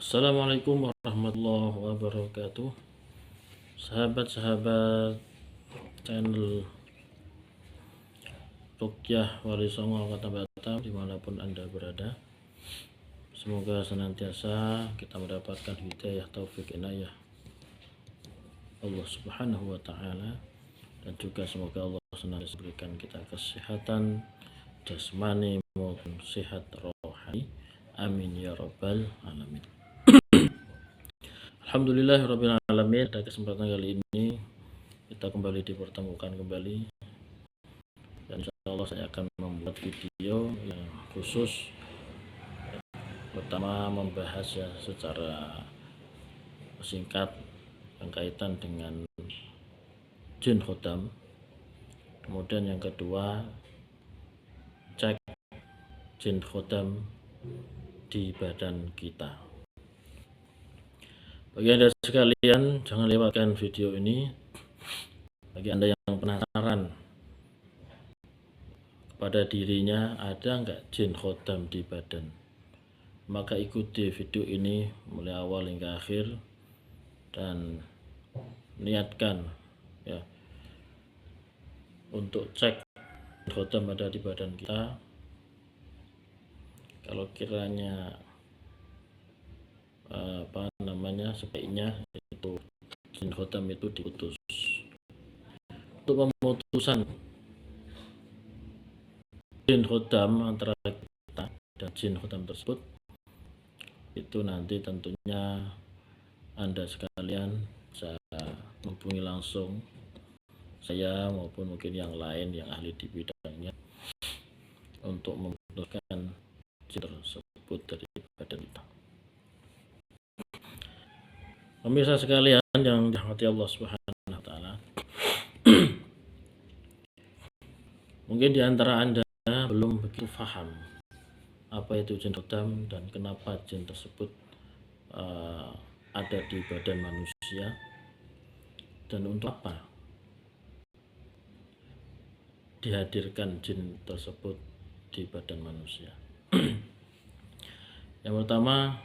Assalamualaikum warahmatullahi wabarakatuh. Sahabat-sahabat channel Ruqyah Wali Songo Kota Batam dimanapun Anda berada, semoga senantiasa kita mendapatkan hidayah, taufik, inayah Allah subhanahu wa ta'ala, dan juga semoga Allah senantiasa berikan kita kesehatan jasmani maupun sehat rohani, amin ya rabbal alamin. Alhamdulillah alamin. Pada kesempatan kali ini kita kembali dipertemukan kembali, dan insyaallah saya akan membuat video yang khusus, pertama membahas ya secara singkat yang kaitan dengan jin khodam, kemudian yang kedua cek jin khodam di badan kita. Bagi Anda sekalian, jangan lewatkan video ini. Bagi Anda yang penasaran kepada dirinya ada nggak jin khodam di badan, maka ikuti video ini mulai awal hingga akhir dan niatkan ya untuk cek jin khodam ada di badan kita. Kalau kiranya sebaiknya itu jin khodam itu diputus. Untuk pemutusan jin khodam antara kita dan jin khodam tersebut, itu nanti tentunya Anda sekalian bisa menghubungi langsung saya maupun mungkin yang lain yang ahli di bidangnya untuk memutuskan jin tersebut dari badan kita. Pemirsa sekalian yang dirahmati Allah Subhanahu wa taala, mungkin di antara Anda belum begitu paham apa itu jin khodam dan kenapa jin tersebut ada di badan manusia dan untuk apa dihadirkan jin tersebut di badan manusia. Yang pertama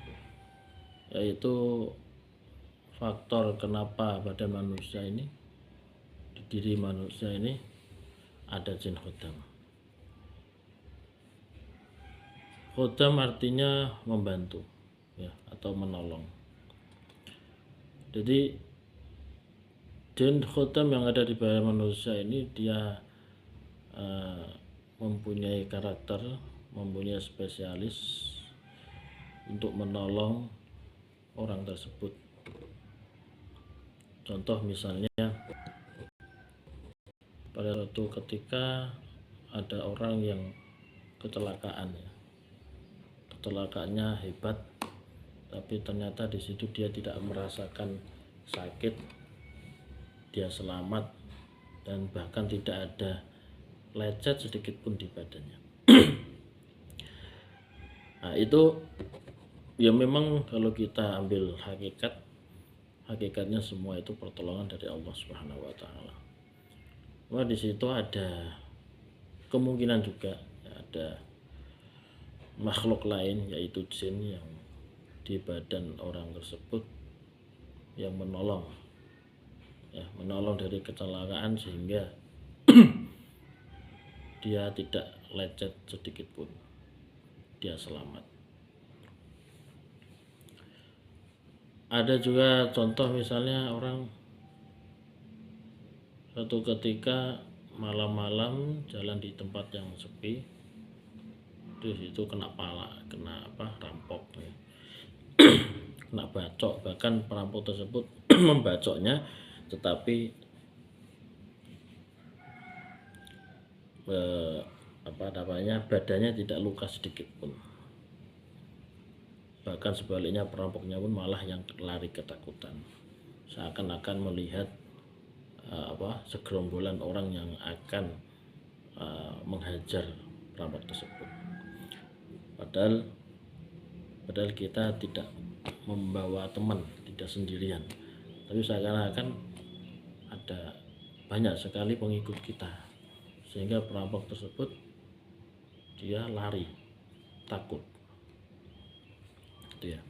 yaitu faktor kenapa badan manusia ini, di diri manusia ini ada jin khodam. Khodam artinya membantu ya, atau menolong. Jadi jin khodam yang ada di badan manusia ini dia mempunyai karakter, mempunyai spesialis untuk menolong orang tersebut. Contoh misalnya pada suatu ketika ada orang yang kecelakaan ya, kecelakaannya hebat, tapi ternyata di situ dia tidak merasakan sakit, dia selamat dan bahkan tidak ada lecet sedikit pun di badannya. Nah itu ya memang kalau kita ambil hakikatnya semua itu pertolongan dari Allah Subhanahu wa taala. Wah, di situ ada kemungkinan juga ya, ada makhluk lain yaitu jin yang di badan orang tersebut yang menolong dari kecelakaan sehingga dia tidak lecet sedikit pun, dia selamat. Ada juga contoh misalnya orang suatu ketika malam-malam jalan di tempat yang sepi, terus itu kena rampok ya. Kena bacok, bahkan perampok tersebut membacoknya tetapi badannya tidak luka sedikit pun. Bahkan sebaliknya perampoknya pun malah yang lari ketakutan, seakan-akan melihat segerombolan orang yang akan menghajar perampok tersebut. Padahal kita tidak membawa teman, tidak sendirian, tapi seakan-akan ada banyak sekali pengikut kita, sehingga perampok tersebut dia lari takut. Itu ya.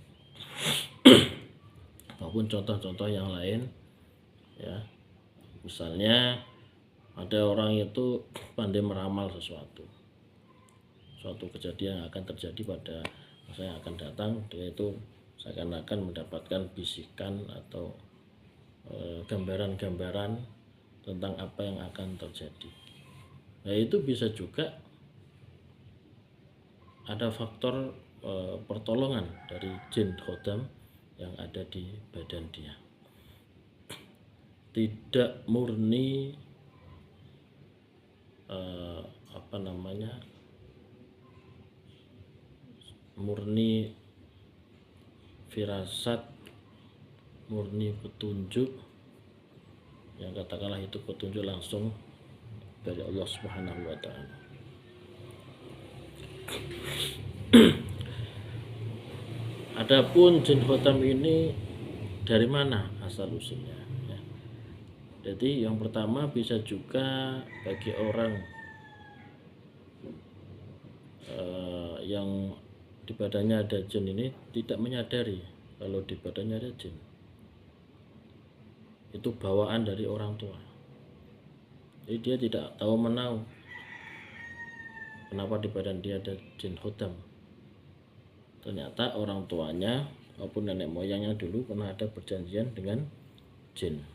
maupun contoh-contoh yang lain ya. Misalnya ada orang itu pandai meramal suatu kejadian yang akan terjadi pada masa yang akan datang, dia itu seakan-akan mendapatkan bisikan atau gambaran-gambaran tentang apa yang akan terjadi. Nah, itu bisa juga ada faktor pertolongan dari jin khodam yang ada di badan dia. Tidak murni murni firasat, murni petunjuk, yang katakanlah itu petunjuk langsung dari Allah Subhanahu wa Ta'ala. Adapun jin khodam ini dari mana asal usulnya ya. Jadi yang pertama bisa juga bagi orang yang di badannya ada jin ini tidak menyadari kalau di badannya ada jin. Itu bawaan dari orang tua. Jadi dia tidak tahu menahu kenapa di badan dia ada jin khodam. Ternyata orang tuanya maupun nenek moyangnya dulu pernah ada perjanjian dengan jin.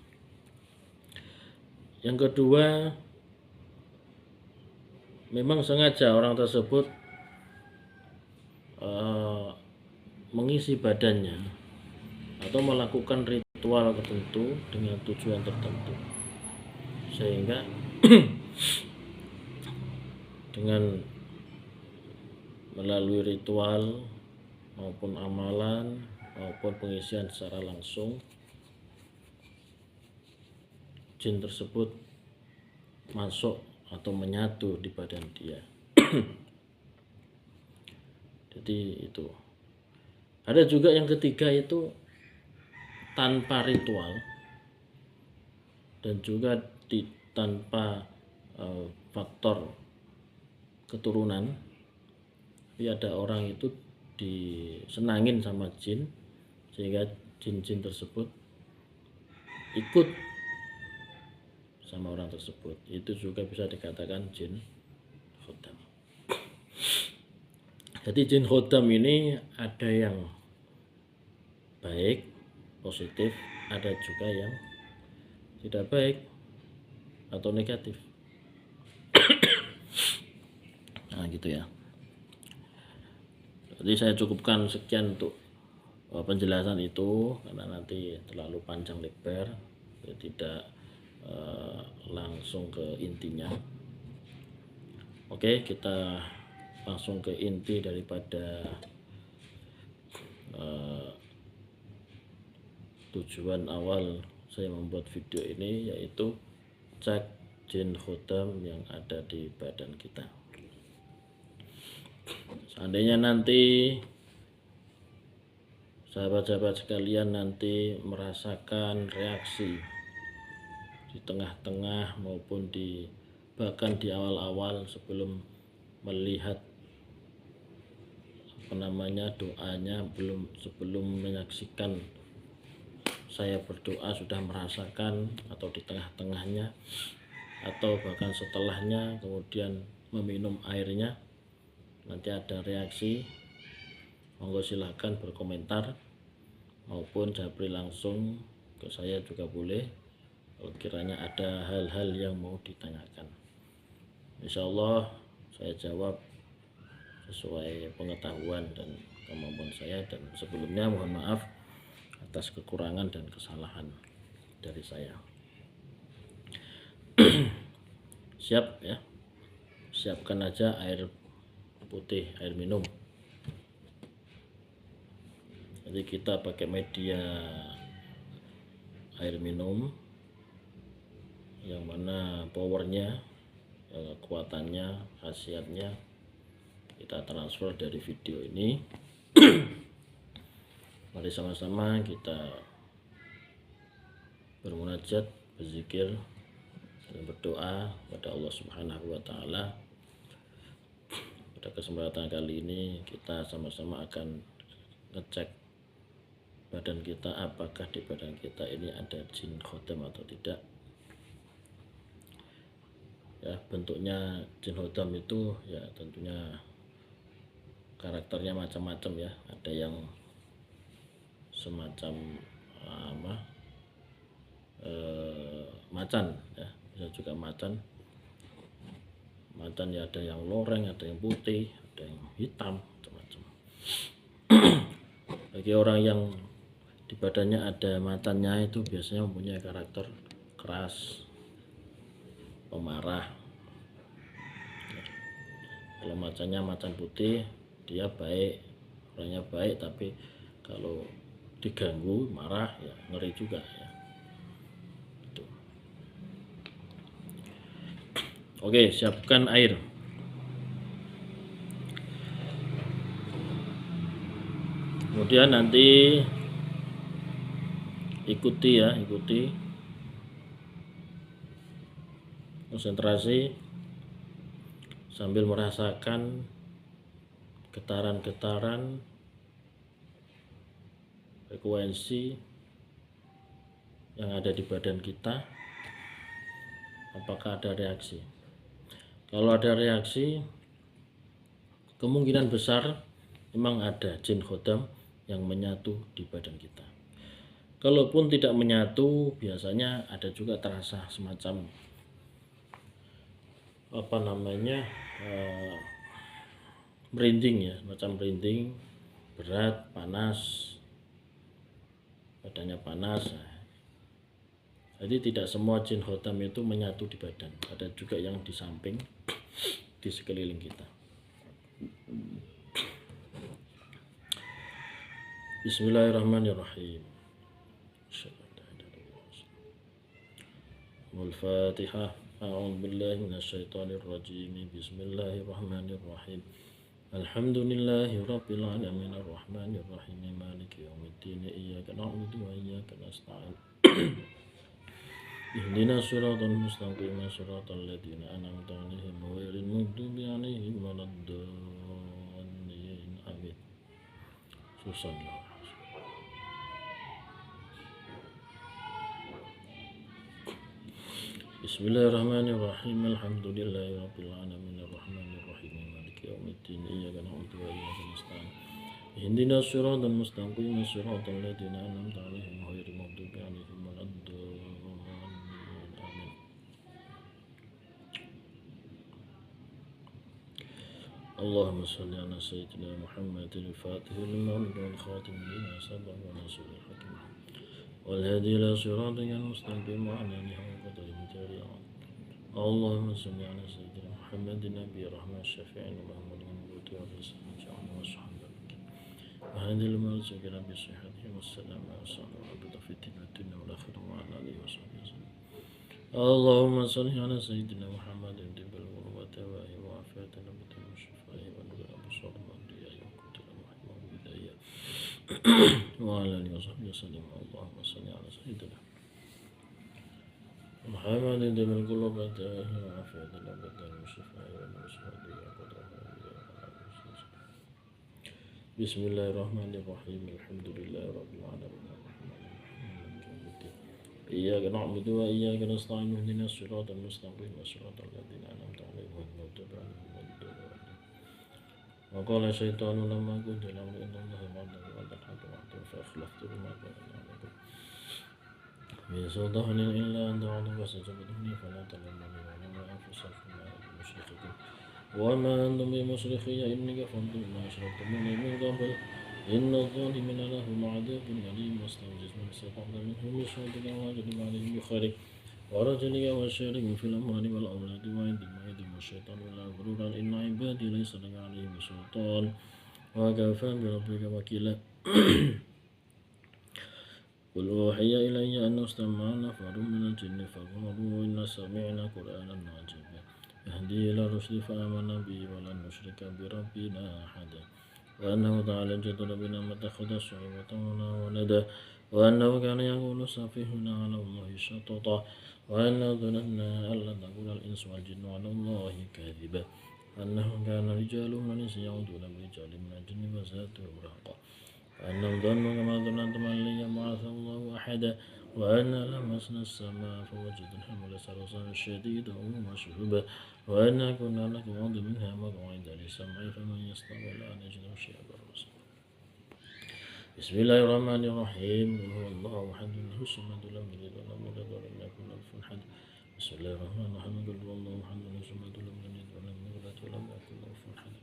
Yang kedua, memang sengaja orang tersebut mengisi badannya atau melakukan ritual tertentu dengan tujuan tertentu, sehingga dengan melalui ritual maupun amalan maupun pengisian secara langsung, jin tersebut masuk atau menyatu di badan dia. Jadi itu. Ada juga yang ketiga, itu tanpa ritual dan juga tanpa faktor keturunan, tapi ada orang itu disenangin sama jin sehingga jin-jin tersebut ikut sama orang tersebut. Itu juga bisa dikatakan jin khodam. Jadi jin khodam ini ada yang baik, positif, ada juga yang tidak baik atau negatif. Nah gitu ya. Jadi saya cukupkan sekian untuk penjelasan itu, karena nanti terlalu panjang lebar, tidak langsung ke intinya. Oke, kita langsung ke inti daripada tujuan awal saya membuat video ini, yaitu cek jin khodam yang ada di badan kita. Seandainya nanti sahabat-sahabat sekalian nanti merasakan reaksi di tengah-tengah maupun bahkan di awal-awal sebelum melihat doanya, sebelum menyaksikan saya berdoa sudah merasakan, atau di tengah-tengahnya atau bahkan setelahnya kemudian meminum airnya nanti ada reaksi, monggo silahkan berkomentar maupun japri langsung ke saya juga boleh kalau kiranya ada hal-hal yang mau ditanyakan. Insyaallah saya jawab sesuai pengetahuan dan kemampuan saya, dan sebelumnya mohon maaf atas kekurangan dan kesalahan dari saya. Siap ya, siapkan aja air putih, air minum. Jadi kita pakai media air minum yang mana powernya, kekuatannya, khasiatnya kita transfer dari video ini. Mari sama-sama kita bermunajat, berzikir, dan berdoa kepada Allah Subhanahu wa Ta'ala. Pada kesempatan kali ini kita sama-sama akan ngecek badan kita, apakah di badan kita ini ada jin khodam atau tidak. Ya, bentuknya jin khodam itu ya tentunya karakternya macam-macam ya. Ada yang semacam macan ya, bisa juga macan ya, ada yang loreng, ada yang putih, ada yang hitam, macam-macam. Bagi orang yang di badannya ada macannya itu biasanya mempunyai karakter keras, pemarah. Kalau macannya macan putih, dia baik, orangnya baik, tapi kalau diganggu marah ya ngeri juga ya. Oke, siapkan air. Kemudian nanti ikuti konsentrasi sambil merasakan getaran-getaran frekuensi yang ada di badan kita. Apakah ada reaksi? Kalau ada reaksi, kemungkinan besar memang ada jin khodam yang menyatu di badan kita. Kalaupun tidak menyatu, biasanya ada juga terasa semacam merinding ya, macam merinding, berat, panas, badannya panas. Jadi tidak semua jin khodam itu menyatu di badan, ada juga yang di samping, di sekeliling kita. Bismillahirrahmanirrahim. Al-Fatihah. A'udzu billahi minasyaitonir rajim. Bismillahirrahmanirrahim. Alhamdulillahi rabbil alamin arrahmanir rahim maliki yaumiddin iyyaka na'budu wa iyyaka nasta'in. Ihdinas siratal mustaqim siratal ladzina an'amta 'alaihim ghairil maghdubi 'alaihim waladdallin. Amin. Susah. Bismillahirrahmanirrahim. Alhamdulillahi rabbil alamin arrahmanir rahim maliki yaumiddin iyyaka na'budu wa iyyaka nasta'in. Ihdinas siratal mustaqim siratal ladzina an'amta 'alaihim ghairil maghdubi 'alaihim waladdallin. اللهم صل على سيدنا محمد الفاتح لما أغلق والخاتم لما سبق وناصر الحق والهادي إلى صراطك المستقيم وعلى آله وقدره المختار. اللهم صل على سيدنا محمد النبي الرحمة الشفيع محمد المبعوث والرسول جعل وصحبه وهذه المرزق بصحته والسلام والسلام وعبد في الدين والدنيا والآخرة وعلى آله وصحبه وسلم. اللهم صل على سيدنا محمد طب القلوب والدواء وعافية الأبدان والشفاء ونور الأبصار والضياء وقتل الرحمة والهداية وعلى آله وصحبه وسلم. اللهم صل على سيدنا محمد طب القلوب والدواء وعافية الأبدان والشفاء ونور الأبصار والضياء. بسم الله الرحمن الرحيم. الحمد لله رب العالمين إياك نعبد وإياك نستعين اهدنا الصراط المستقيم صراط الذين أنعمت عليهم غير المغضوب عليهم ولا الضالين. وقال الشيطان لما قضي الأمر إن الله وعده وعد الحق وعده فأخلفتم ما كان عليكم من سلطان إلا أن دعوتم فاستجبتم لي فلا تلوموني ولوموا أنفسكم ما أنا بمصرخكم وما أنتم بمصرخي إني كفرت بما أشركتموني من قبل إن الظالمين لهم عذاب أليم. واستوجز من استطعت منهم بصوتك واجلب عليهم بخيرك ورجلك وشاركهم في الأموال والأولاد وعدهم والشيطان ولا غرورا إن عبادي ليس لك عليهم سلطان وكفى بربك وكيلا. قل أوحي إلي أنه استمع نفر من الجن فقالوا إنا سمعنا قرآنا عجبا يهدي إلى الرشد فآمنا به ولن نشرك بربنا أحدا وأنه تعالى جد ربنا ما اتخذ صعوبة ولا ولدا وأنه كان يقول سفيهنا على الله شططا وأنا ظننا أن لن تقول الإنس والجن على الله كاذبا أنه كان رجال من الإنس يعودون برجال من الجن فزادهم رهقا وأنهم ظنوا كما ظننتم أن لن يبعث الله أحدا وأنا لمسنا السماء فوجدناها ملسلسا شديدا وشهبا وأنا كنا نقعد منها مقعد للسمع فمن يستمع الآن يجد شهابا رصدا. بسم الله الرحمن الرحيم قل هو الله أحد الله الصمد لم يلد ولم يولد ولم يكن له كفوا أحد. بسم الله الرحمن الرحيم قل هو الله أحد الله الصمد لم يلد ولم يولد ولم يكن له كفوا أحد.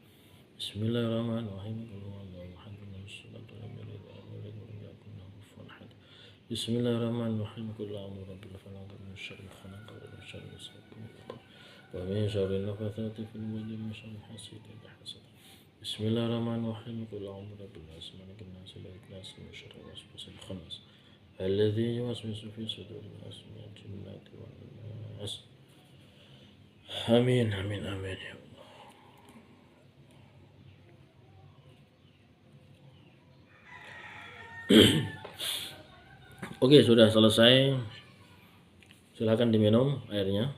بسم الله الرحمن الرحيم قل هو الله أحد الله الصمد لم يلد ولم يولد ولم يكن له كفوا أحد. بسم الله الرحمن الرحيم قل أعوذ برب الفلق من شر ما خلق ومن شر غاسق ومن شر النفاثات في العقد ومن شر حاسد إذا حسد. بسم الله الرحمن الرحيم قل أعوذ برب الناس ملك الناس إله الناس من شر الوسواس الخناس الذي يوسوس في صدور الناس من الجنة والناس. آمين آمين آمين يا Allah. Oke, sudah selesai. Silakan diminum airnya.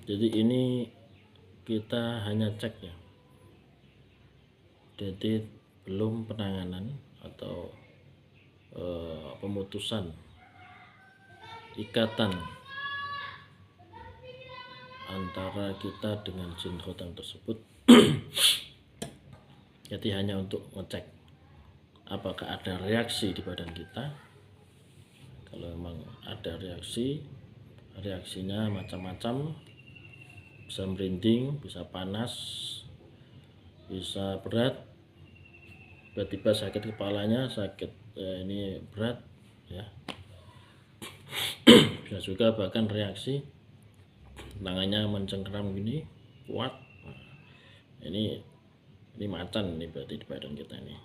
Jadi ini kita hanya cek ya. Jadi belum penanganan atau pemutusan ikatan antara kita dengan jin khotam tersebut. Jadi hanya untuk ngecek apakah ada reaksi di badan kita. Kalau memang ada reaksi, reaksinya macam-macam, bisa merinding, bisa panas, bisa berat, tiba-tiba sakit kepalanya, sakit ini berat ya. Bisa juga bahkan reaksi tangannya mencengkeram gini kuat. Ini macan ini berarti di badan kita ini,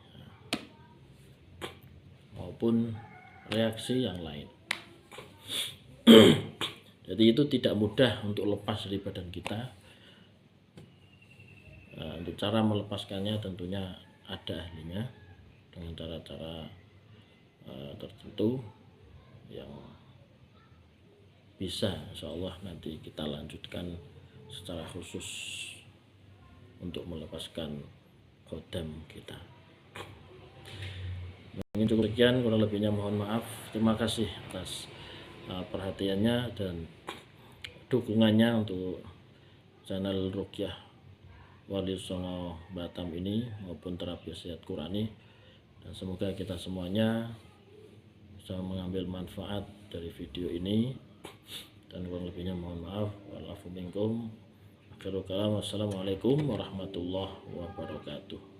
maupun reaksi yang lain. Jadi itu tidak mudah untuk lepas dari badan kita. Untuk cara melepaskannya tentunya ada ahlinya dengan cara-cara tertentu yang bisa insya Allah nanti kita lanjutkan secara khusus untuk melepaskan khodam kita. Mungkin cukup sekian, kurang lebihnya mohon maaf. Terima kasih atas perhatiannya dan dukungannya untuk channel Ruqyah Wali Songo Batam ini maupun terapi sehat Qurani, dan semoga kita semuanya bisa mengambil manfaat dari video ini, dan kurang lebihnya mohon maaf. Wa'alaikum. Wassalamualaikum warahmatullahi wabarakatuh.